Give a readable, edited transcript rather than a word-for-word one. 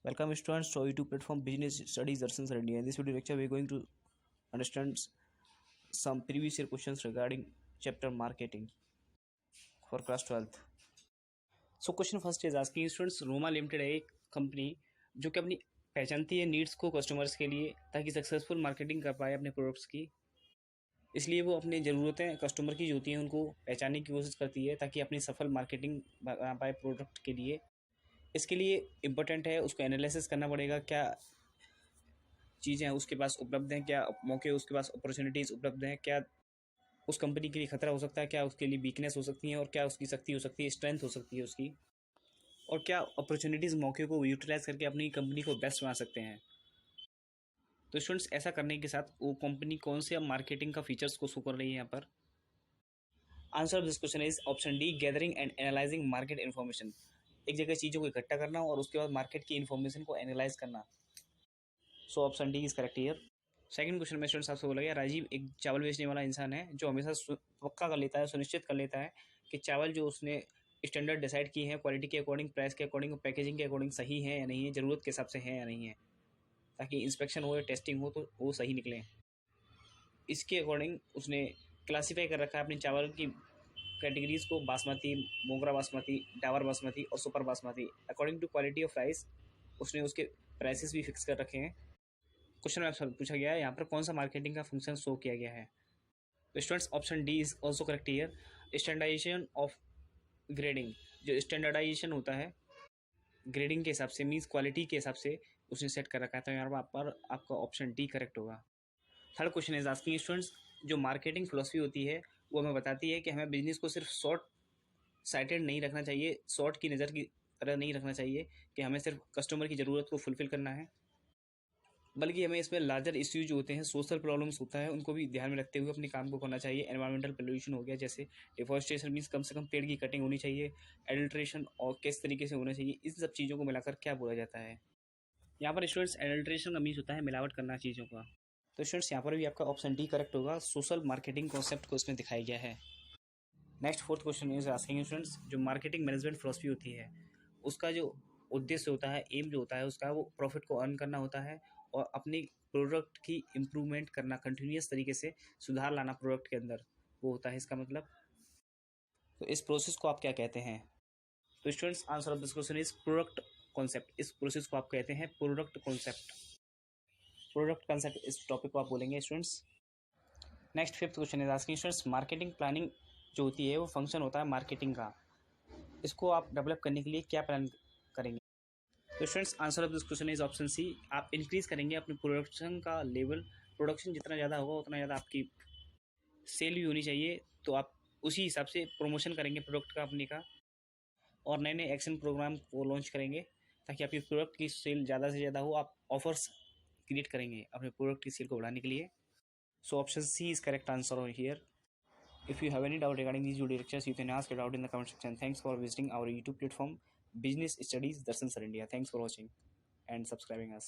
Welcome students to YouTube platform Business Studies Darshan Sir India. In this video lecture, we are going to understand some previous year questions regarding chapter marketing for class 12th. So question first is asking students, Roma Limited है एक company जो कि अपनी पहचानती है needs को customers के लिए ताकि सक्सेसफुल मार्केटिंग कर पाए अपने प्रोडक्ट्स की। इसलिए वो अपनी ज़रूरतें कस्टमर की जो होती हैं उनको पहचानने की कोशिश करती है ताकि अपनी सफल मार्केटिंग बना पाए प्रोडक्ट के लिए। इसके लिए इम्पोर्टेंट है उसको एनालिसिस करना पड़ेगा, क्या चीज़ें उसके पास उपलब्ध हैं, क्या मौके उसके पास अपॉर्चुनिटीज़ उपलब्ध हैं, क्या उस कंपनी के लिए खतरा हो सकता है, क्या उसके लिए वीकनेस हो सकती है और क्या उसकी शक्ति हो सकती है, स्ट्रेंथ हो सकती है उसकी, और क्या अपॉर्चुनिटीज़ मौके को यूटिलाइज करके अपनी कंपनी को बेस्ट बना सकते हैं। तो स्टूडेंट्स ऐसा करने के साथ वो कंपनी कौन से मार्केटिंग का फीचर्स को शो कर रही है यहाँ पर। Answer of this question is option D, gathering and analysing market information. एक जगह चीज़ों को इकट्ठा करना और उसके बाद मार्केट की इन्फॉर्मेशन को एनालाइज करना। So option D is correct here. Second question में स्टूडेंट्स आपसे बोला गया, राजीव एक चावल बेचने वाला इंसान है जो हमेशा पक्का कर लेता है, सुनिश्चित कर लेता है कि चावल जो उसने स्टैंडर्ड डिसाइड की है क्वालिटी के अकॉर्डिंग, प्राइस के अकॉर्डिंग, पैकेजिंग के अकॉर्डिंग सही है या नहीं है, ज़रूरत के हिसाब से है या नहीं है, ताकि इंस्पेक्शन हो या टेस्टिंग हो तो वो सही निकले। इसके अकॉर्डिंग उसने क्लासीफाई कर रखा है अपने चावल की कैटेगरीज को, बासमती, मोगरा बासमती, डावर बासमती और super basmati. According to quality of rice उसने उसके प्राइसेस भी फिक्स कर रखे हैं। क्वेश्चन में पूछा गया है यहाँ पर कौन सा मार्केटिंग का फंक्शन शो किया गया है। तो students option D is also correct here. Standardisation of grading, जो स्टैंडर्डाइजेशन होता है ग्रेडिंग के हिसाब से, मीन्स क्वालिटी के हिसाब से उसने सेट कर रखा है, तो यहाँ पर आपका ऑप्शन डी करेक्ट होगा। Third question is asking students, जो मार्केटिंग फिलोसफी होती है वो हमें बताती है कि हमें बिजनेस को सिर्फ शॉर्ट साइटेड नहीं रखना चाहिए, शॉर्ट की नज़र की तरह नहीं रखना चाहिए कि हमें सिर्फ कस्टमर की ज़रूरत को फुलफिल करना है, बल्कि हमें इसमें लार्जर इश्यूज जो होते हैं, सोशल प्रॉब्लम्स होता है, उनको भी ध्यान में रखते हुए अपने काम को करना चाहिए। एनवायरमेंटल पोल्यूशन हो गया, जैसे डिफॉरेस्टेशन मीन्स कम से कम पेड़ की कटिंग होनी चाहिए, एडल्ट्रेशन और किस तरीके से होना चाहिए, इन सब चीज़ों को मिलाकर क्या बोला जाता है। यहाँ पर स्टूडेंट्स एडल्ट्रेशन का मीन्स होता है मिलावट करना चीज़ों का। तो स्टूडेंट्स यहाँ पर भी आपका ऑप्शन डी करेक्ट होगा, सोशल मार्केटिंग कॉन्सेप्ट को इसमें दिखाया गया है। Next fourth question is asking students, जो मार्केटिंग मैनेजमेंट फिलोसफी होती है उसका जो उद्देश्य होता है, एम जो होता है उसका, वो प्रॉफिट को अर्न करना होता है और अपनी प्रोडक्ट की इम्प्रूवमेंट करना, कंटिन्यूस तरीके से सुधार लाना प्रोडक्ट के अंदर, वो होता है इसका मतलब। तो इस प्रोसेस को आप क्या कहते हैं। तो students answer of this question is product concept. इस प्रोसेस को आप कहते हैं प्रोडक्ट कॉन्सेप्ट। प्रोडक्ट कॉन्सेप्ट इस टॉपिक को आप बोलेंगे students. Next fifth question is asking students, marketing planning जो होती है वो फंक्शन होता है मार्केटिंग का, इसको आप डेवलप करने के लिए क्या प्लान करेंगे। तो students answer of this question is option C, आप इंक्रीज करेंगे अपने प्रोडक्शन का लेवल। प्रोडक्शन जितना ज़्यादा होगा उतना ज़्यादा आपकी सेल भी होनी चाहिए, तो आप उसी हिसाब से प्रमोशन करेंगे प्रोडक्ट का अपने का, और नए नए एक्शन प्रोग्राम को लॉन्च करेंगे ताकि आपकी प्रोडक्ट की सेल ज़्यादा से ज़्यादा हो। आप ऑफर्स क्रिएट करेंगे अपने प्रोडक्ट की सेल को बढ़ाने के लिए। So option C is correct answer here. If you have any doubt regarding these video lectures, you can ask it out in the comment section. Thanks for visiting our YouTube platform, Business Studies Darshan Sir India. Thanks for watching and subscribing us.